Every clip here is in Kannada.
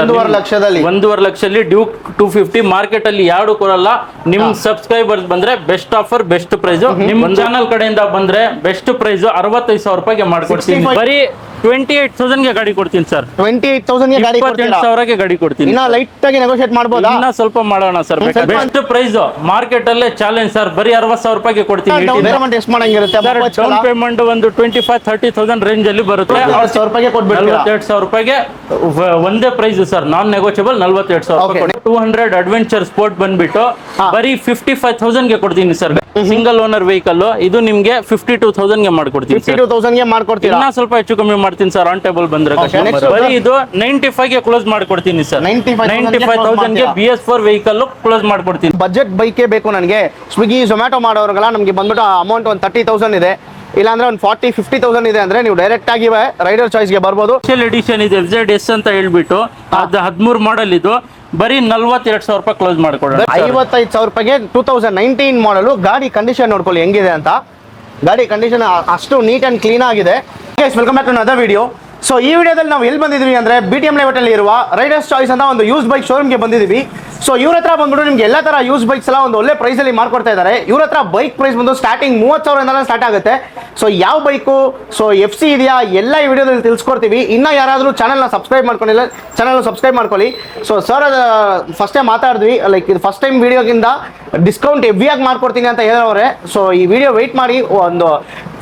1.5 ಲಕ್ಷದಲ್ಲಿ 1.5 ಲಕ್ಷದಲ್ಲಿ ಡ್ಯೂಕ್ 250 ಮಾರ್ಕೆಟ್ ಅಲ್ಲಿ ಯಾರು ಕೊಡಲ್ಲ. ನಿಮ್ ಸಬ್ಸ್ಕ್ರೈಬರ್ಸ್ ಬಂದ್ರೆ ಬೆಸ್ಟ್ ಆಫರ್ ಬೆಸ್ಟ್ ಪ್ರೈಸ್. ನಿಮ್ ಚಾನಲ್ ಕಡೆಯಿಂದ ಬಂದ್ರೆ ಬೆಸ್ಟ್ ಪ್ರೈಸ್ 65,000 ರೂಪಾಯಿಗೆ ಮಾಡ್ಕೊಡ್ತೀನಿ. ಬರೀ 28,000 ಗೆ ಗಾಡಿ ಕೊಡ್ತೀನಿ ಸರ್. 28,000 ಗೆ ಗಾಡಿ ಕೊಡ್ತೀರಾ? 28,000 ಗಾಡಿ ಕೊಡ್ತೀನಿ. ಇನ್ನ ಲೈಟ್ ಆಗಿ ನೆಗೋಶಿಯೇಟ್ ಮಾಡಬಹುದಾ? ಇನ್ನ ಸ್ವಲ್ಪ ಮಾಡೋಣ ಸರ್. ಬೆಸ್ಟ್ ಪ್ರೈಸ್ ಮಾರ್ಕೆಟ್ ಅಲ್ಲೇ ಚಾಲೆಂಜ್ ಸರ್. ಬರೀ 60,000 ರೂಪಾಯಿಗೆ ಕೊಡ್ತೀನಿ. ಡೌನ್ ಪೇಮೆಂಟ್ ಎಷ್ಟು ಮಾಡಂಗಿರುತ್ತೆ? ಡೌನ್ ಪೇಮೆಂಟ್ ಒಂದು 25,000-30,000 ರೇಂಜ್ ಅಲ್ಲಿ ಬರುತ್ತೆ. 42,000 ರೂಪಾಯಿಗೆ ಕೊಟ್ಬಿಡ್ತೀರಾ? 42,000 ರೂಪಾಯಿಗೆ ಒಂದೇ ಪ್ರೈಸ್ ಸರ್, ನಾನ್ ನೆಗೋಷಿಯಬಲ್. 42,000 ರೂಪಾಯಿ. 200 ಅಡ್ವೆಂಚರ್ ಸ್ಪೋರ್ಟ್ ಬಂದ್ಬಿಟ್ಟು ಬರೀ 55,000 ಗೆ ಕೊಡ್ತೀನಿ ಸರ್. ಸಿಂಗಲ್ ಓನರ್ ವೆಹಿಕಲ್ ಇದು ನಿಮ್ಗೆ 52,000 ಗೆ ಮಾಡ್ಕೊಡ್ತೀನಿ. 52,000 ಗೆ ಮಾಡ್ಕೊಡ್ತೀರಾ? ಇನ್ನ ಸ್ವಲ್ಪ ಹೆಚ್ಚು ಕಮ್ಮಿ ಮಾಡ್ತೀನಿ ಸರ್ ಆನ್ ಟೇಬಲ್ ಬಂದ್ರೆ. ಬರೀ ಇದು 95 ಗೆ ಕ್ಲೋಸ್ ಮಾಡ್ಕೊಡ್ತೀನಿ ಸರ್. 95,000 ಗೆ BS4 ವೆಹಿಕಲ್ ಕ್ಲೋಸ್ ಮಾಡ್ಕೊಡ್ತೀನಿ. ಬಜೆಟ್ ಬೈಕೇ ಬೇಕು ನನಗೆ. ಸ್ವಿಗ್ಗಿ ಝೊಮ್ಯಾಟೊ ಮಾಡೋರ್ಗಲ್ಲ ನಮಗೆ ಬಂದ್ಬಿಟ್ಟು ಅಮೌಂಟ್ ಒಂದು 30,000 ಇದೆ, ಇಲ್ಲಾಂದ್ರೆ ಒಂದು 40-50,000 ಇದೆ ಅಂದ್ರೆ ನೀವು ಡೈರೆಕ್ಟ್ ಆಗಿ ರೈಡರ್ ಚಾಯ್ಸ್ ಗೆ ಬರ್ಬೋದು. ಸ್ಪೆಷಲ್ ಎಡಿಷನ್ ಇದೆ FZS ಅಂತ ಹೇಳ್ಬಿಟ್ಟು, ಅದು 13 ಮಾಡಲ್ ಇದು. ಬರೀ 42,000 ರೂಪಾಯಿ ಕ್ಲೋಸ್ ಮಾಡ್ಕೊಡೋಣ. 55,000 ರೂಪಾಯಿಗೆ 2019 ಮಾಡಲು. ಗಾಡಿ ಕಂಡೀಷನ್ ನೋಡ್ಕೊಳ್ಳಿ ಹೆಂಗಿದೆ ಅಂತ. ಗಾಡಿ ಕಂಡೀಷನ್ ಅಷ್ಟು ನೀಟ್ ಅಂಡ್ ಕ್ಲೀನ್ ಆಗಿದೆ. Welcome back to another video. So ಈ ವಿಡಿಯೋದಲ್ಲಿ ನಾವು ಎಲ್ಲಿ ಬಂದಿದ್ವಿ ಅಂದ್ರೆ BTM ಲೇಔಟ್ ಅಲ್ಲಿ ಇರುವ ರೈಡರ್ಸ್ ಚಾಯ್ಸ್ ಅಂತ ಒಂದು ಯೂಸ್ ಬೈಕ್ ಶೋರೂಮ್ಗೆ ಬಂದಿದ್ದೀವಿ. ಸೊ ಇವ್ರ ಹತ್ರ ಬಂದ್ಬಿಟ್ಟು ನಿಮ್ಗೆ ಎಲ್ಲ ತರ ಯೂಸ್ ಬೈಕ್ಸ್ ಎಲ್ಲ ಒಂದು ಒಳ್ಳೆ ಪ್ರೈಸ್ ಅಲ್ಲಿ ಮಾಡ್ಕೊಡ್ತಾ ಇದ್ದಾರೆ. ಇವ್ರ ಹತ್ರ ಬೈಕ್ ಪ್ರೈಸ್ ಬಂದು ಸ್ಟಾರ್ಟಿಂಗ್ 30,000 ಸ್ಟಾರ್ಟ್ ಆಗುತ್ತೆ. ಸೊ ಯಾವ ಬೈಕು, ಸೊ FC ಇದೆಯಾ, ಎಲ್ಲ ಈ ವಿಡಿಯೋದಲ್ಲಿ ತಿಳಿಸ್ಕೊಡ್ತೀವಿ. ಇನ್ನ ಯಾರಾದರೂ ಚಾನಲ್ನ ಸಬ್ಸ್ಕ್ರೈಬ್ ಮಾಡ್ಕೊಂಡಿಲ್ಲ, ಚಾನಲ್ ಸಬ್ಸ್ಕ್ರೈಬ್ ಮಾಡ್ಕೊಳ್ಳಿ. ಸೊ ಸರ್ ಫಸ್ಟ್ ಟೈಮ್ ಮಾತಾಡಿದ್ವಿ, ಲೈಕ್ ಇದು ಫಸ್ಟ್ ಟೈಮ್ ವಿಡಿಯೋಗಿಂತ ಡಿಸ್ಕೌಂಟ್ ಹೆವಿಯಾಗಿ ಮಾಡ್ಕೊಡ್ತೀನಿ ಅಂತ ಹೇಳೋರೆ. ಸೊ ಈ ವಿಡಿಯೋ ವೆಯ್ಟ್ ಮಾಡಿ, ಒಂದು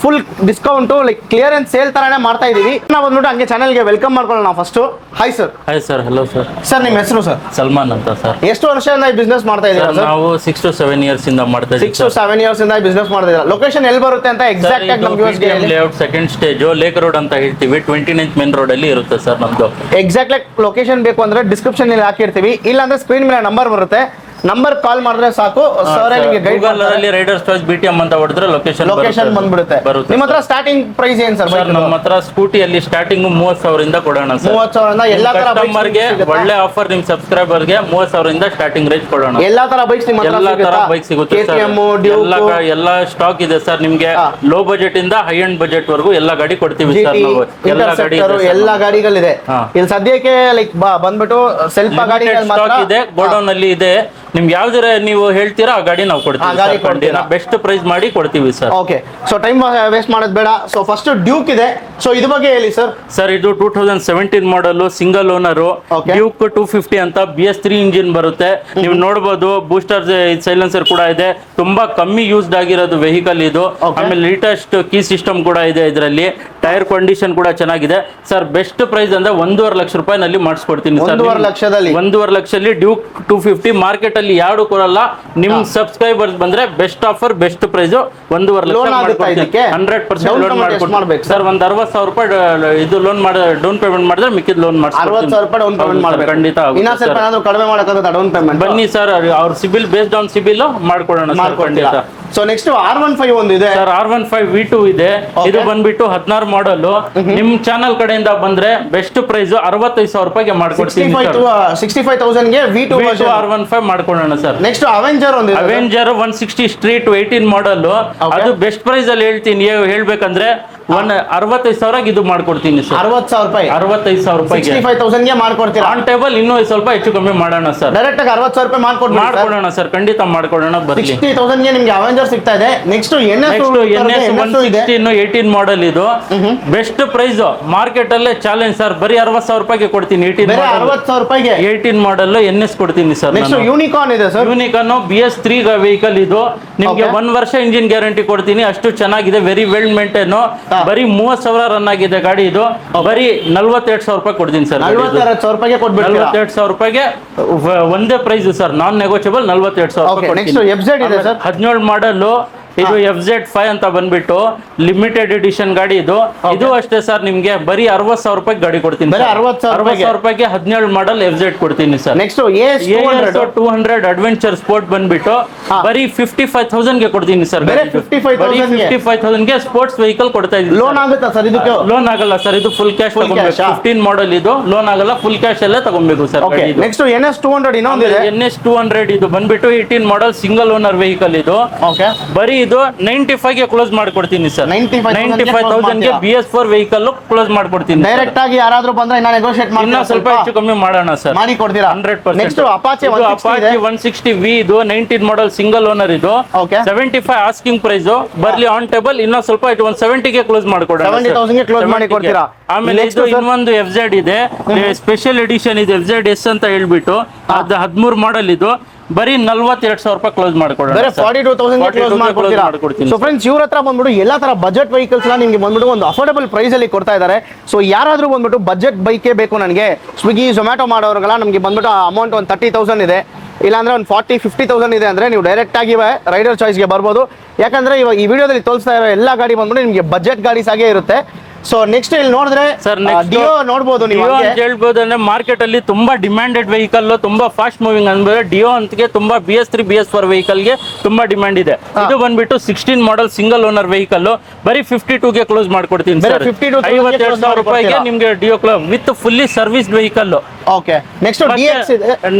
full discount like clearance sale ತರಾನೇ ಮಾಡ್ತಾ ಇದೀವಿ. ನಾವು ಬಂದ್ಬಿಟ್ಟು ಹಂಗೆ ಚಾನಲ್ಗೆ ವೆಲ್ಕಮ್ ಮಾಡ್ಕೊಳ್ಳೋಣ. First hi sir. Hi sir. Hello sir. Sir ನಿಮ್ಮ ಹೆಸರು ಸರ್? ಸಲ್ಮಾನ್ ಅಂತ ಸರ್. ಎಷ್ಟು ವರ್ಷದಿಂದ ಈ ಬಿಸ್ನೆಸ್ ಮಾಡ್ತಾ ಇದ್ದೀರಾ ಸರ್? ನಾವು 6 to 7 ಇಯರ್ಸ್ ಇಂದ ಮಾಡ್ತಾ ಇದ್ದೀವಿ. 6 to 7 ಇಯರ್ಸ್ ಇಂದ ಬಿಸ್ನೆಸ್ ಮಾಡ್ತಾ ಇದ್ದೀರಾ. ಲೊಕೇಶನ್ ಎಲ್ಲಿ ಬರುತ್ತೆ ಅಂತ ಎಕ್ಸಾಕ್ಟ್ ಆಗಿ ನಮ್ಗೆ BTM layout second stage lake road ಅಂತ ಹೇಳ್ತೀವಿ. 29th ಮೇನ್ ರೋಡ್ ಅಲ್ಲಿ ಇರುತ್ತೆ ಸರ್ ನಮ್ದು. ಎಕ್ಸಾಕ್ಟ್ ಆಗಿ ಲೊಕೇಶನ್ ಬೇಕು ಅಂದ್ರೆ ಡಿಸ್ಕ್ರಿಪ್ಷನ್ ಅಲ್ಲಿ ಹಾಕಿರ್ತೀವಿ, ಇಲ್ಲಾಂದ್ರೆ ಸ್ಕ್ರೀನ್ ಮೇಲೆ ನಂಬರ್ ಬರುತ್ತೆ, ನಂಬರ್ ಕಾಲ್ ಮಾಡಿದ್ರೆ ಸಾಕು. ಸರ್ ನಿಮಗೆ ಗೂಗಲ್ ಅಲ್ಲಿ ರೈಡರ್ಸ್ ಚಾಯ್ಸ್ BTM ಅಂತ ಹೊಡೆದ್ರೆ ಲೊಕೇಶನ್ ಬಂದ್ಬಿಡುತ್ತೆ. ನಿಮ್ಮ ಹತ್ರ ಸ್ಟಾರ್ಟಿಂಗ್ ಪ್ರೈಸ್ ಏನ್ ಸರ್? ನಮ್ಮ ಹತ್ರ ಸ್ಕೂಟಿ ಅಲ್ಲಿ ಸ್ಟಾರ್ಟಿಂಗ್ 30,000 ಇಂದ ಕೊಡೋಣ ಸರ್. 30,000 ಎಲ್ಲಾ ತರ ಕಸ್ಟಮರ್ ಗೆ ಒಳ್ಳೆ ಆಫರ್. ನಿಮ್ ಸಬ್ಸ್ಕ್ರೈಬರ್ ಗೆ 30,000 ಇಂದ ಸ್ಟಾರ್ಟಿಂಗ್ ರೇಂಜ್ ಕೊಡೋಣ. ಎಲ್ಲಾ ತರ ಬೈಕ್ಸ್ ನಿಮ್ಮ ಹತ್ರ ಎಲ್ಲಾ ತರ ಬೈಕ್ ಸಿಗುತ್ತೆ ಸರ್. ಎಲ್ಲ ಸ್ಟಾಕ್ ಇದೆ ಸರ್. ನಿಮ್ಗೆ ಲೋ ಬಜೆಟ್ ಇಂದ ಹೈ ಎಂಡ್ ಬಜೆಟ್ ವರೆಗೂ ಎಲ್ಲ ಗಾಡಿ ಕೊಡ್ತೀವಿ ಸರ್ ನಾವು. ಎಲ್ಲ ಗಾಡಿಗಳಿದೆ ಇಲ್ಲಿ ಸದ್ಯಕ್ಕೆ. ಲೈಕ್ ಬಂದ್ಬಿಟ್ಟು ಸ್ವಲ್ಪ ಗಾಡಿಗಳು ಮಾತ್ರ ಇದೆ, ಗೋಡೌನ್ ಅಲ್ಲಿ ಇದೆ. ನಿಮ್ಗೆ ಯಾವ್ದಾರ ನೀವು ಹೇಳ್ತೀರಾ ಆ ಗಾಡಿ ನಾವು ಕೊಡ್ತೀವಿ. ಬೆಸ್ಟ್ ಪ್ರೈಸ್ ಮಾಡಿ ಕೊಡ್ತೀವಿ sir. Okay, so time waste ಮಾಡೋದು ಬೇಡ. ಸೊ ಫಸ್ಟ್ ಡ್ಯೂಕ್ ಇದೆ, ಸೊ ಇದ್ರ ಬಗ್ಗೆ ಹೇಳಿ ಸರ್. ಸರ್ ಇದು 2017 ಮಾಡಲ್ ಸಿಂಗಲ್ ಓನರ್ ಡ್ಯೂಕ್ 250 ಅಂತ BS3 ಇಂಜಿನ್ ಬರುತ್ತೆ. ನೀವು ನೋಡಬಹುದು ಬೂಸ್ಟರ್ ಸೈಲೆನ್ಸರ್ ಕೂಡ ಇದೆ. ತುಂಬಾ ಕಮ್ಮಿ ಯೂಸ್ಡ್ ಆಗಿರೋದು ವೆಹಿಕಲ್ ಇದು. ಆಮೇಲೆ ಲೇಟೆಸ್ಟ್ ಕೀ ಸಿಸ್ಟಮ್ ಕೂಡ ಇದೆ ಇದರಲ್ಲಿ. ಟೈರ್ ಕಂಡೀಷನ್ ಕೂಡ ಚೆನ್ನಾಗಿದೆ ಸರ್. ಬೆಸ್ಟ್ ಪ್ರೈಸ್ ಅಂದ್ರೆ 1.5 ಲಕ್ಷ ರೂಪಾಯಿನಲ್ಲಿ ಮಾಡಿಸ್ಕೊಡ್ತೀನಿ ಸರ್. 1.5 ಲಕ್ಷದಲ್ಲಿ ಡ್ಯೂಕ್ 250 ಮಾರ್ಕೆಟ್ ಅಲ್ಲಿ ಯಾರು ಕೊಡಲ್ಲ. ನಿಮ್ ಸಬ್ಸ್ಕ್ರೈಬರ್ಸ್ ಬಂದ್ರೆ best offer best price 1.5 lakh 100% loan ಮಾಡ್ಕೊಡ್ತೀನಿ ಸರ್. ಒಂದು 60,000 ರೂಪಾಯಿ ಇದು ಲೋನ್ ಡೌನ್ ಪೇಮೆಂಟ್ ಮಾಡಿದ್ರೆ ಮಿಕ್ಕಿದ ಲೋನ್ ಮಾಡ್ತೀನಿ. 60,000 ರೂಪಾಯಿ ಡೌನ್ ಪೇಮೆಂಟ್ ಮಾಡಬೇಕು. ಖಂಡಿತ ಕಡಿಮೆ ಮಾಡಕ್ಕಾಗುತ್ತೆ ಡೌನ್ ಪೇಮೆಂಟ್. ಬನ್ನಿ ಸರ್, ಅವ್ರ ಸಿಬಿಲ್ ಬೇಸ್ಡ್ ಆನ್ ಸಿಬಿಲ್ ಮಾಡ್ಕೊಡೋಣ ಸರ್. ಖಂಡಿತ. ಸೊ ನೆಕ್ಸ್ಟ್ R15 ಒಂದು ಇದೆ ಸರ್. R15 V2 ಇದೆ. ಇದು ಬಂದ್ಬಿಟ್ಟು 16 ಮಾಡಲ್. ನಿಮ್ ಚಾನಲ್ ಕಡೆಯಿಂದ ಬಂದ್ರೆ ಬೆಸ್ಟ್ ಪ್ರೈಸ್ 65,000 ರೂಪಾಯಿಗೆ ಮಾಡ್ಕೊಡ್ತೀನಿ. 65,000 ಗೆ V2 R15 ಮಾಡ್ಕೊಡೋಣ ಸರ್. ನೆಕ್ಸ್ಟ್ ಅವೆಂಜರ್ ಒಂದು ಅವೆಂಜರ್ 160 ಸ್ಟ್ರೀಟ್ 18 ಮಾಡಲ್. ಅದು ಬೆಸ್ಟ್ ಪ್ರೈಸ್ ಅಲ್ಲಿ ಹೇಳ್ತೀನಿ. ಹೇಳ್ಬೇಕಂದ್ರೆ 65,000 ಇದು ಮಾಡ್ಕೊಡ್ತೀನಿ ಸರ್. 60,000 ರೂಪಾಯಿ 65,000 ರೂಪಾಯಿಗೆ 65,000 ಗೆ ಮಾಡ್ಕೊಡ್ತೀರಾ? ಆನ್ ಟೇಬಲ್ ಇನ್ನೂ ಸ್ವಲ್ಪ ಹೆಚ್ಚು ಕಮ್ಮಿ ಮಾಡೋಣ ಸರ್. ಡೈರೆಕ್ಟ್ ಆಗಿ 60,000 ರೂಪಾಯಿ ಮಾಡ್ಕೊಡೋಣ ಸರ್. ಖಂಡಿತ ಮಾಡ್ಕೊಡೋಣ. ಬರ್ಲಿ. 60,000 ಗೆ ನಿಮ್ಗೆ ಅವೆಂಜರ್ ಸಿಗ್ತಾ ಇದೆ. ನೆಕ್ಸ್ಟ್ NS 116 18 ಮಾಡಲ್ ಇದು. ಬೆಸ್ಟ್ ಪ್ರೈಸ್ ಮಾರ್ಕೆಟ್ ಅಲ್ಲೇ ಚಾಲೆಂಜ್ ಸರ್. ಬರೀ 60,000 ರೂಪಾಯಿಗೆ ಕೊಡ್ತೀನಿ. 60,000 ರೂಪಾಯಿಗೆ 18 ಮಾಡಲ್ NS ಕೊಡ್ತೀನಿ ಸರ್. ನೆಕ್ಸ್ಟ್ ಯೂನಿಕಾರ್ನ್ ಇದೆ ಸರ್. ಯೂನಿಕಾರ್ನ್ BS3 ವೆಹಿಕಲ್ ಇದು. ನಿಮ್ಗೆ 1 ವರ್ಷ ಇಂಜಿನ್ ಗ್ಯಾರಂಟಿ ಕೊಡ್ತೀನಿ. ಅಷ್ಟು ಚೆನ್ನಾಗಿದೆ, ವೆರಿ ವೆಲ್ ಮೇಂಟೈನ್. ಬರೀ 30,000 ರನ್ ಆಗಿದೆ ಗಾಡಿ ಇದು. ಬರೀ 42,000 ರೂಪಾಯಿ ಕೊಡ್ತೀನಿ ಸರ್. 42,000 ರೂಪಾಯಿಗೆ ಕೊಡ್ಬಿಡ್ತೀರಾ? 42,000 ರೂಪಾಯಿಗೆ ಒಂದೇ ಪ್ರೈಸ್ ಸರ್, ನಾನ್ ನೆಗೋಷಿಯಬಲ್. 42,000 ರೂಪಾಯಿ. ನೆಕ್ಸ್ಟ್ FZ ಇದೆ ಸರ್. 17 ಮಾಡಲ್ ಇದು FZ5 ಅಂತ ಬಂದ್ಬಿಟ್ಟು ಲಿಮಿಟೆಡ್ ಎಡಿಷನ್ ಗಾಡಿ ಇದು. ಇದು ಅಷ್ಟೇ ಸರ್. ನಿಮ್ಗೆ ಬರೀ 60,000 ರೂಪಾಯಿ ಗಾಡಿ ಕೊಡ್ತೀನಿ. 60,000 ರೂಪಾಯಿಗೆ 17 ಮಾಡಲ್ FZ ಕೊಡ್ತೀನಿ ಸರ್. ನೆಕ್ಸ್ಟ್ 200 ಅಡ್ವೆಂಚರ್ ಸ್ಪೋರ್ಟ್ ಬಂದ್ಬಿಟ್ಟು ಬರೀ 55,000 ಗೆ ಕೊಡ್ತೀನಿ ಸರ್. 55,000 ಗೆ ಸ್ಪೋರ್ಟ್ಸ್ ವೆಹಿಕಲ್ ಕೊಡ್ತಾ ಇದ್ದೀನಿ. ಲೋನ್ ಆಗುತ್ತಾ ಸರ್? ಇದಕ್ಕೆ ಲೋನ್ ಆಗಲ್ಲ ಸರ್. ಇದು ಫುಲ್ ಕ್ಯಾಶ್ ತಗೊಬೇಕು. 15 ಮಾಡಲ್ ಇದು. ಲೋನ್ ಆಗಲ್ಲ, ಫುಲ್ ಕ್ಯಾಶ್ ಅಲ್ಲೇ ತಗೊಬೇಕು ಸರ್. ನೆಕ್ಸ್ಟ್ NS 200 ಇನ್ನೊಂದು ಇದೆ. NS 200 ಇದು ಬಂದ್ಬಿಟ್ಟು 18 ಮಾಡಲ್ ಸಿಂಗಲ್ ಓನರ್ ವೆಹಿಕಲ್ ಇದು. ಬರೀ ಇದು 95 ಗೆ ಕ್ಲೋಸ್ ಮಾಡ್ಕೊಡ್ತೀನಿ ಸರ್. 95,000 ಗೆ BS4 ವೆಹಿಕಲ್ ಕ್ಲೋಸ್ ಮಾಡ್ಕೊಡ್ತೀನಿ. ಡೈರೆಕ್ಟ್ ಆಗಿ ಯಾರಾದ್ರೂ ಬಂದ್ರೆ ನಾನು ನೆಗೋಶಿಯೇಟ್ ಮಾಡಿ ಇನ್ನ ಸ್ವಲ್ಪ ಹೆಚ್ಚು ಕಮ್ಮಿ ಮಾಡೋಣ ಸರ್. ಮಾಡಿ ಕೊಡ್ತೀರಾ? 100%. ನೆಕ್ಸ್ಟ್ ಅಪಾಚೆ 160V ಇದು 19 ಮಾಡೆಲ್ ಸಿಂಗಲ್ ಓನರ್ ಇದು. 75 ಆಸ್ಕಿಂಗ್ ಪ್ರೈಸ್ ಬರ್ಲಿ ಆನ್ ಟೇಬಲ್. ಇನ್ನ ಸ್ವಲ್ಪ 170 ಗೆ ಕ್ಲೋಸ್ ಮಾಡ್ಕೊಡೋಣ. 70,000 ಗೆ ಕ್ಲೋಸ್ ಮಾಡಿ ಕೊಡ್ತೀರಾ? ಆಮೇಲೆ ಇದು ಇನ್ನೊಂದು FZ ಇದೆ, ಸ್ಪೆಷಲ್ ಎಡಿಷನ್ ಇದೆ, FZ ಅಂತ ಹೇಳ್ಬಿಟ್ಟು ಅದು 13 ಮಾಡೆಲ್ ಇದು. ಬರೀ 42,000 ರೂಪಾಯಿ ಕ್ಲೋಸ್ ಮಾಡ್ಕೊಡೋಣ. 42,000 ಕ್ಲೋಸ್ ಮಾಡ್ಕೊಡ್ತೀನಿ. ಸೊ ಫ್ರೆಂಡ್ಸ್, ಇವ್ರ ಹತ್ರ ಬಂದ್ಬಿಟ್ಟು ಎಲ್ಲಾ ತರ ಬಜೆಟ್ ವೆಹಿಕಲ್ಸ್ ನಿಮ್ಗೆ ಬಂದ್ಬಿಟ್ಟು ಒಂದು ಅಫೋರ್ಡಬಲ್ ಪ್ರೈಸ್ ಅಲ್ಲಿ ಕೊಡ್ತಾ ಇದ್ದಾರೆ. ಸೊ ಯಾರಾದ್ರೂ ಬಂದ್ಬಿಟ್ಟು ಬಜೆಟ್ ಬೈಕೇ ಬೇಕು ನನಗೆ, ಸ್ವಿಗ್ಗಿ ಝೊಮ್ಯಾಟೊ ಮಾಡೋರ್ಗೆಲ್ಲ ನಮಗೆ ಬಂದ್ಬಿಟ್ಟು ಅಮೌಂಟ್ ಒಂದು 30,000 ಇದೆ, ಇಲ್ಲಾಂದ್ರೆ ಒಂದು 40-50,000 ಇದೆ ಅಂದ್ರೆ ನೀವು ಡೈರೆಕ್ಟ್ ಆಗಿ ರೈಡರ್ ಚಾಯ್ಸ್ಗೆ ಬರ್ಬೋದು. ಯಾಕಂದ್ರೆ ಇವಾಗ ಈ ವಿಡಿಯೋದಲ್ಲಿ ತೋರಿಸ್ತಾ ಇರೋ ಎಲ್ಲ ಗಾಡಿ ಬಂದ್ಬಿಟ್ಟು ನಿಮಗೆ ಬಜೆಟ್ ಗಾಡೀಸ್ ಆಗೇ ಇರುತ್ತೆ. ಸೊ ನೆಕ್ಸ್ಟ್ ಇಲ್ಲಿ ನೋಡಿದ್ರೆ ಸರ್ ಡಿಯೋ ನೋಡಬಹುದು ನೀವು. ಹೇಳ್ಬೋದು ಅಂದ್ರೆ ಮಾರ್ಕೆಟ್ ಅಲ್ಲಿ ತುಂಬಾ ಡಿಮ್ಯಾಂಡೆಡ್ ವೆಹಿಕಲ್, ತುಂಬಾ ಫಾಸ್ಟ್ ಮೂವಿಂಗ್ ಅಂದ್ರೆ ಡಿಯೋ ಅಂತಕ್ಕೆ ತುಂಬಾ BS3 BS4 ವೆಹಿಕಲ್ ಗೆ ತುಂಬಾ ಡಿಮ್ಯಾಂಡ್ ಇದೆ. ಇದು ಬಂದ್ಬಿಟ್ಟು 16 ಮಾಡೆಲ್ ಸಿಂಗಲ್ ಓನರ್ ವೆಹಿಕಲ್ ಬರೀ 52 ಗೆ ಕ್ಲೋಸ್ ಮಾಡ್ಕೊಡ್ತೀನಿ ಸರ್. 52,000 ರೂಪಾಯಿಗೆ ನಿಮ್ಗೆ Dio with fully service vehicle. Okay, next DX ಇದೆ.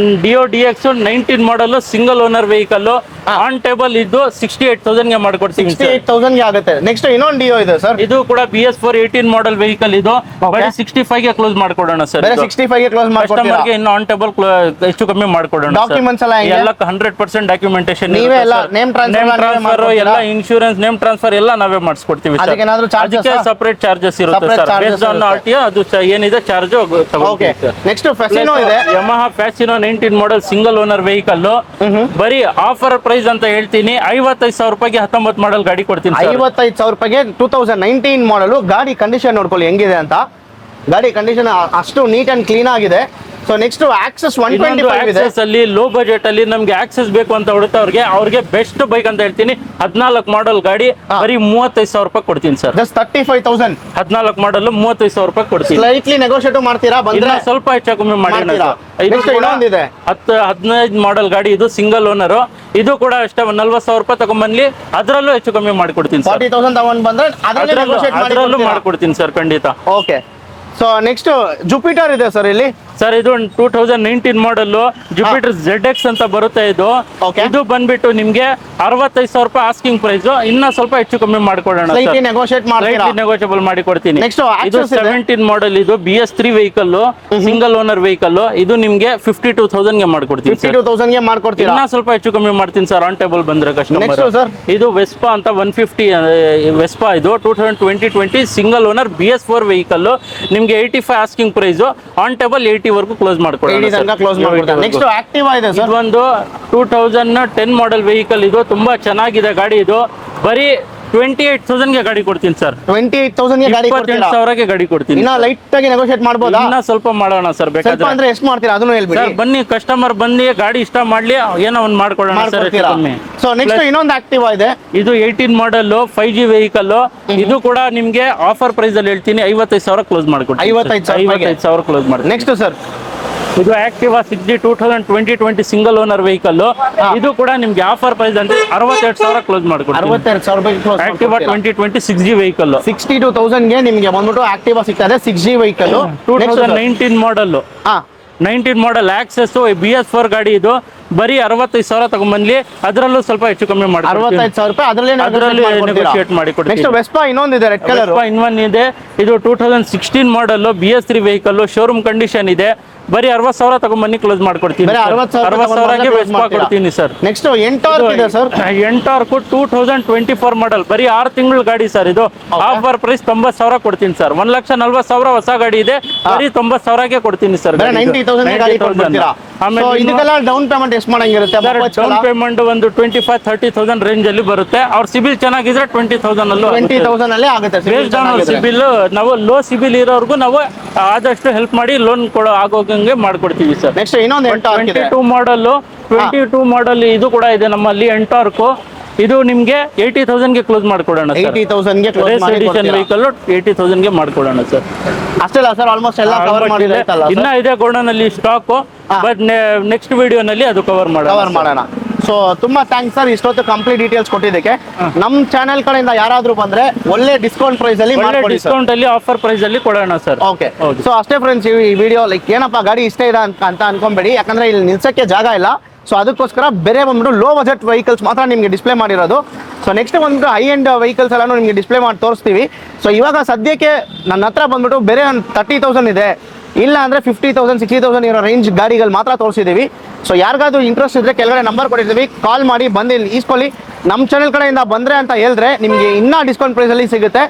Dio DX 19 model single owner vehicle on table ಇದು 68,000 ಗೆ ಮಾಡ್ಕೊಡ್ತೀನಿ. 68,000 ಗೆ ಆಗುತ್ತೆ. ನೆಕ್ಸ್ಟ್ ಇನ್ನೊಂದು ಡಿಯೋ ಇದೆ ಸರ್, ಇದು ಕೂಡ BS4 18 ಮಾಡೆಲ್ ವೆಹಿಕಲ್ ಇದು. ಬರೀ 65 ಗೆ ಕ್ಲೋಸ್ ಮಾಡ್ಕೊಡೋಣ ಸರ್. 65 ಗೆ ಕ್ಲೋಸ್ ಮಾಡ್ಕೊಡ್ತೀರಾ? ಕಸ್ಟಮರ್ ಗೆ ಇನ್ನು ಆನ್ ಟೇಬಲ್ ಹೆಚ್ಚು ಕಮ್ಮಿ ಮಾಡ್ಕೊಡೋಣ. ಡಾಕ್ಯುಮೆಂಟ್ಸ್ ಎಲ್ಲ 100% ಡಾಕ್ಯುಮೆಂಟೇಶನ್, ನೀವೇ ಎಲ್ಲ ನೇಮ್ ಟ್ರಾನ್ಸ್ಫರ್ ಎಲ್ಲ ಇನ್ಶೂರೆನ್ಸ್ ನೇಮ್ ಟ್ರಾನ್ಸ್ಫರ್ ಎಲ್ಲ ನಾವೇ ಮಾಡಿಸ್ಕೊಡ್ತೀವಿ. ಅದಕ್ಕೆ ಸಪರೇಟ್ ಚಾರ್ಜಸ್ ಇರುತ್ತೆ ಸರ್. ಬೇಸ್ಡ್ ಆನ್ RTO ಅದು ಏನಿದೆ ಚಾರ್ಜ್. ಓಕೆ, ನೆಕ್ಸ್ಟ್ ಫೆಸಿನೋ ಇದೆ, Yamaha Fascino 19 model single owner vehicle. ಬರೀ ಆಫರ್ ಪ್ರೈಸ್ ಅಂತ ಹೇಳ್ತೀನಿ 55,000 ರೂಪಾಯಿಗೆ 19 ಮಾಡೆಲ್ ಗಾಡಿ ಕೊಡ್ತೀನಿ. 55,000 ರೂಪಾಯಿಗೆ 2019 ಮಾಡೆಲ್ ಗಾಡಿ ಕಂಡೀಷನ್ ನೋಡ್ಕೊಳ್ಳಿ ಹೆಂಗಿದೆ ಅಂತ. ಗಾಡಿ ಕಂಡೀಷನ್ ಅಷ್ಟು ನೀಟ್ ಅಂಡ್ ಕ್ಲೀನ್ ಆಗಿದೆ. ಸೊ ನೆಕ್ಸ್ಟ್ ಆಕ್ಸೆಸ್ 125 ಇದೆ. ಅಲ್ಲಿ ಲೋ ಬಜೆಟ್ ಅಲ್ಲಿ ನಮ್ಗೆ ಆಕ್ಸೆಸ್ ಬೇಕು ಅಂತ ಅವ್ರಿಗೆ ಬೆಸ್ಟ್ ಬೈಕ್ ಅಂತ ಹೇಳ್ತೀನಿ. 14 ಮಾಡೆಲ್ ಗಾಡಿ ಬರೀ 35,000 ರೂಪಾಯಿ ಕೊಡ್ತೀನಿ ಸರ್. ಜಸ್ಟ್ 35,000. 14 ಮಾಡೆಲ್ 35,000 ರೂಪಾಯಿ ಕೊಡ್ತೀನಿ. ಸ್ಲೈಟ್ಲಿ ನೆಗೋಷಿಯೇಟ್ ಮಾಡ್ತೀರಾ? ಬಂದ್ರೆ ಸ್ವಲ್ಪ ಹೆಚ್ಚು ಕಮ್ಮಿ ಮಾಡಿ. ಇನ್ನೊಂದಿದೆ 15 ಮಾಡೆಲ್ ಗಾಡಿ, ಇದು ಸಿಂಗಲ್ ಓನರ್. ಇದು ಕೂಡ ಅಷ್ಟೇ 40,000 ರೂಪಾಯಿ ತಗೊಂಡ್ಬನ್ನಿ, ಅದರಲ್ಲೂ ಹೆಚ್ಚು ಕಮ್ಮಿ ಮಾಡ್ಕೊಡ್ತೀನಿ. 40,000 ತಗೊಂಡ್ ಬಂದ್ರೆ ಅದರಲ್ಲೂ ಮಾಡ್ಕೊಡ್ತೀನಿ ಸರ್, ಖಂಡಿತ. ಓಕೆ, ಸೊ ನೆಕ್ಸ್ಟ್ ಜುಪಿಟರ್ ಇದೆ ಸರ್ ಇಲ್ಲಿ. ಸರ್ ಇದು 2019 ಮಾಡೆಲ್ ಜುಪಿಟರ್ ZX ಅಂತ ಬರುತ್ತೆ ಇದು. ಇದು ಬಂದ್ಬಿಟ್ಟು ನಿಮ್ಗೆ 65,000 ರೂಪಾಯಿ ಆಸ್ಕಿಂಗ್ ಪ್ರೈಸ್. ಇನ್ನ ಸ್ವಲ್ಪ ಹೆಚ್ಚು ಕಮ್ಮಿ ಮಾಡ್ಕೊಡೋಣ, ನೆಗೋಷಿಯಬಲ್ ಮಾಡಿ ಕೊಡ್ತೀನಿ. ಇದು 17 ಮಾಡೆಲ್, ಇದು BS3 vehicle, single owner vehicle. ಇದು ನಿಮ್ಗೆ 52,000 ಗೆ ಮಾಡ್ಕೊಡ್ತೀನಿ. 52,000 ಗೆ ಮಾಡ್ಕೊಡ್ತೀನಿ. ಇನ್ನ ಸ್ವಲ್ಪ ಹೆಚ್ಚು ಕಮ್ಮಿ ಮಾಡ್ತೀನಿ ಸರ್ ಆನ್ ಟೇಬಲ್ ಬಂದ್ರೆ ಕಸ್ಟಮರ್. ಇದು ವೆಸ್ಪಾ ಅಂತ 150 ವೆಸ್ಪಾ, ಇದು 2020 ಸಿಂಗಲ್ ಓನರ್ BS4 ವೆಹಿಕಲ್. ನಿಮ್ಗೆ 85 ಆಸ್ಕಿಂಗ್ ಪ್ರೈಸ್, ಆನ್ ಟೇಬಲ್ 80 ವರೆಗೂ ಕ್ಲೋಸ್ ಮಾಡ್ಕೊಡೋಣ. ನೆಕ್ಸ್ಟ್ ಆಕ್ಟಿವಾ ಇದೆ ಸರ್. ಒಂದು 2010 ಮಾಡೆಲ್ ವೆಹಿಕಲ್, ಇದು ತುಂಬಾ ಚೆನ್ನಾಗಿದೆ ಗಾಡಿ. ಇದು ಬರೀ 28,000 ಗೆ ಗಾಡಿ ಕೊಡ್ತೀನಿ ಸರ್. 28,000 ಗೆ ಗಾಡಿ ಕೊಡ್ತೀರಾ? 28,000 ಗೆ ಗಾಡಿ ಕೊಡ್ತೀನಿ. ಇನ್ನ ಲೈಟ್ ಆಗಿ ನೆಗೋಷಿಯೇಟ್ ಮಾಡಬಹುದಾ? ಇನ್ನ ಸ್ವಲ್ಪ ಮಾಡೋಣ ಸರ್. ಬೇಕಾದ್ರೆ ಅಂದ್ರೆ ಎಷ್ಟು ಮಾಡ್ತೀರಾ ಅದನ್ನು ಹೇಳ್ಬಿಡಿ ಸರ್. ಬನ್ನಿ, ಕಸ್ಟಮರ್ ಬಂದು ಗಾಡಿ ಇಷ್ಟ ಮಾಡ್ಲಿ, ಏನೋ ಒಂದು ಮಾಡ್ಕೊಡೋಣ ಸರ್. ಸೊ ನೆಕ್ಸ್ಟ್ ಇನ್ನೊಂದು ಆಕ್ಟಿವಾ ಇದೆ, ಇದು 18 ಮಾಡೆಲ್ 5G ವೆಹಿಕಲ್. ಇದು ಕೂಡ ನಿಮ್ಗೆ ಆಫರ್ ಪ್ರೈಸ್ ಅಲ್ಲಿ ಹೇಳ್ತೀನಿ 55,000 ಕ್ಲೋಸ್ ಮಾಡ್ಕೊಡ್ತೀನಿ. 55,000 ಕ್ಲೋಸ್ ಮಾಡಿ. ನೆಕ್ಸ್ಟ್ ಸರ್, ಇದು Activa 6G 2020 single owner vehicle. ಇದು ಕೂಡ ನಿಮ್ಗೆ ಆಫರ್ ಪ್ರೈಸ್ ಅಂತ 62,000 ಕ್ಲೋಸ್ ಮಾಡ್ಕೊಡ್ತೀನಿ. 62,000 ರೂಪಾಯಿ ಆಕ್ಟಿವಾ 2020 6G ವೆಹಿಕಲ್. 62,000 ಗೆ ನಿಮ್ಗೆ ಬಂದ್ಬಿಟ್ಟು ಆಕ್ಟಿವಾ ಸಿಗ್ತದೆ 6G vehicle. 2019 model, 19 model access BS4 ಗಾಡಿ. ಇದು ಬರೀ 65,000 ತಗೊಂಡ್ಬನ್ನಿ, ಅದರಲ್ಲೂ ಸ್ವಲ್ಪ ಹೆಚ್ಚು ಕಮ್ಮಿ ಮಾಡಿ. 65,000 ರೂಪಾಯಿ ಅದರಲ್ಲಿ ನೆಗೋಷಿಯೇಟ್ ಮಾಡಿ ಕೊಡ್ತೀನಿ. ನೆಕ್ಸ್ಟ್ ವೆಸ್ಪಾ ಇನ್ನೊಂದಿದೆ, ರೆಡ್ ಕಲರ್ ಇನ್ನೊಂದಿದೆ. ಇದು 2016 model BS3 vehicle, showroom condition ಇದೆ. ಬರೀ 60,000 ತಗೊಂಡ್ಬನ್ನಿ, ಕ್ಲೋಸ್ ಮಾಡ್ಕೊಡ್ತೀನಿ. 60,000ಗೆ ವೆಸ್ಪಾ ಕೊಡ್ತೀನಿ ಸರ್. ನೆಕ್ಸ್ಟ್ ಎಂಟಾರ್ಕ್ ಇದೆ ಸರ್. ಎಂಟಾರ್ಕ್ 2024 ಮಾಡೆಲ್, ಬರೀ 6 ತಿಂಗಳ ಗಾಡಿ ಸರ್. ಇದು ಆಫರ್ ಪ್ರೈಸ್ 90,000 ಕೊಡ್ತೀನಿ ಸರ್. 1,40,000 ಹೊಸ ಗಾಡಿ ಇದೆ, ಬರೀ 90,000ಗೆ ಕೊಡ್ತೀನಿ ಸರ್. 90,000 ಗಾಡಿ ಕೊಡ್ತೀರಾ? ಆಮೇಲೆ ಇದಕ್ಕೆಲ್ಲ ಡೌನ್ ಪೇಮೆಂಟ್ ಎಷ್ಟು ಮಾಡಂಗಿರುತ್ತೆ? ಡೌನ್ ಪೇಮೆಂಟ್ ಒಂದು 25-30,000 ರೇಂಜ್ ಅಲ್ಲಿ ಬರುತ್ತೆ. ಅವ್ರ ಸಿಬಿಲ್ ಚೆನ್ನಾಗಿದ್ರೆ 20,000 ಅಲ್ಲೂ 20,000 ಅಲ್ಲೇ ಆಗುತ್ತೆ. ಬೇಸ್ಡ್ ಆನ್ ಸಿಬಿಲ್, ನಾವು ಲೋ ಸಿಬಿಲ್ ಇರೋರ್ಗು ನಾವು ಆದಷ್ಟು ಹೆಲ್ಪ್ ಮಾಡಿ ಲೋನ್ ಕೊಡೋ ಆಗೋಗಂಗೆ ಮಾಡ್ಕೊಡ್ತೀವಿ ಸರ್. ನೆಕ್ಸ್ಟ್ ಇನ್ನೊಂದು 22 ಮಾಡೆಲ್, 22 ಮಾಡೆಲ್ ಇದು ಕೂಡ ಇದೆ ನಮ್ಮಲ್ಲಿ ಎಂಟಾರ್ಕ್. ಇದು ನಿಮ್ಗೆ 80,000 ಗೆ ಕ್ಲೋಸ್ ಮಾಡ್ಕೊಡೋಣ. 80,000 ಗೆ ಎಡಿಷನ್ ವೆಹಿಕಲ್ 80,000 ಗೆ ಮಾಡ್ಕೊಡೋಣ ಸರ್. ಅಷ್ಟೇ ಸರ್, ಆಲ್ಮೋಸ್ಟ್ ಎಲ್ಲ ಕವರ್ ಮಾಡಿದ್ರೆ ಇನ್ನ ಇದೆ ಗೋಡನ್ ಅಲ್ಲಿ ಸ್ಟಾಕ್, ಬಟ್ ನೆಕ್ಸ್ಟ್ ವಿಡಿಯೋನಲ್ಲಿ ಅದು ಕವರ್ ಮಾಡೋಣ. ಸೊ ತುಂಬಾ ಥ್ಯಾಂಕ್ಸ್ ಸರ್, ಇಷ್ಟೊತ್ತು ಕಂಪ್ಲೀಟ್ ಡೀಟೇಲ್ಸ್ ಕೊಟ್ಟಿದ್ದಕ್ಕೆ. ನಮ್ಮ ಚಾನೆಲ್ ಕಡೆಯಿಂದ ಯಾರಾದ್ರೂ ಬಂದ್ರೆ ಒಳ್ಳೆ ಡಿಸ್ಕೌಂಟ್ ಪ್ರೈಸ್ ಅಲ್ಲಿ ಡಿಸ್ಕೌಂಟ್ ಅಲ್ಲಿ ಆಫರ್ ಪ್ರೈಸ್ ಅಲ್ಲಿ ಕೊಡೋಣ ಸರ್. ಓಕೆ, ಸೊ ಅಷ್ಟೇ ಫ್ರೆಂಡ್ಸ್, ಈ ವಿಡಿಯೋ ಲೈಕ್ ಏನಪ್ಪಾ ಗಾಡಿ ಇಷ್ಟ ಇದೆ ಅಂತ ಅನ್ಕೊಂಬೇಡಿ. ಯಾಕಂದ್ರೆ ಇಲ್ಲಿ ನಿಲ್ಸಕ್ಕೆ ಜಾಗ ಇಲ್ಲ. ಸೊ ಅದಕ್ಕೋಸ್ಕರ ಬೇರೆ ಬಂದ್ಬಿಟ್ಟು ಲೋ ಬಜೆಟ್ ವೆಹಿಕಲ್ಸ್ ಮಾತ್ರ ನಿಮಗೆ ಡಿಸ್ಪ್ಲೇ ಮಾಡಿರೋದು. ಸೊ ನೆಕ್ಸ್ಟ್ ಬಂದ್ಬಿಟ್ಟು ಹೈ ಎಂಡ್ ವೆಹಿಕಲ್ಸ್ ಎಲ್ಲಾನು ನಿಮಗೆ ಡಿಸ್ಪ್ಲೇ ಮಾಡಿ ತೋರಿಸ್ತೀವಿ. ಸೊ ಇವಾಗ ಸದ್ಯಕ್ಕೆ ನನ್ನ ಹತ್ರ ಬಂದ್ಬಿಟ್ಟು ಬೇರೆ ಒಂದು 30,000 ಇದೆ, ಇಲ್ಲ ಅಂದರೆ 50,000 60,000 ಇರೋ ರೇಂಜ್ ಗಾಡಿಗಳು ಮಾತ್ರ ತೋರಿಸಿದ್ದೀವಿ. ಸೊ ಯಾರಿಗಾದ್ರೂ ಇಂಟ್ರೆಸ್ಟ್ ಇದ್ದರೆ ಕೆಳಗಡೆ ನಂಬರ್ ಕೊಟ್ಟಿದ್ದೀವಿ, ಕಾಲ್ ಮಾಡಿ ಬಂದು ಇಲ್ಲಿ ಈಸ್ಕೊಳ್ಳಿ. ನಮ್ಮ ಚಾನೆಲ್ ಕಡೆಯಿಂದ ಬಂದರೆ ಅಂತ ಹೇಳಿದ್ರೆ ನಿಮಗೆ ಇನ್ನೂ ಡಿಸ್ಕೌಂಟ್ ಪ್ರೈಸಲ್ಲಿ ಸಿಗುತ್ತೆ.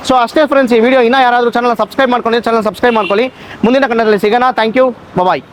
ಸೊ ಅಷ್ಟೇ ಫ್ರೆಂಡ್ಸ್, ಈ ವಿಡಿಯೋ ಇನ್ನೂ ಯಾರಾದರೂ ಚಾನಲ್ ಸಬ್ಸ್ಕ್ರೈಬ್ ಮಾಡ್ಕೊಂಡಿದ್ರೆ ಚಾನಲ್ ಸಬ್ಸ್ಕ್ರೈಬ್ ಮಾಡ್ಕೊಳ್ಳಿ. ಮುಂದಿನ ಕನ್ನಡದಲ್ಲಿ ಸಿಗೋಣ. Thank you, bye.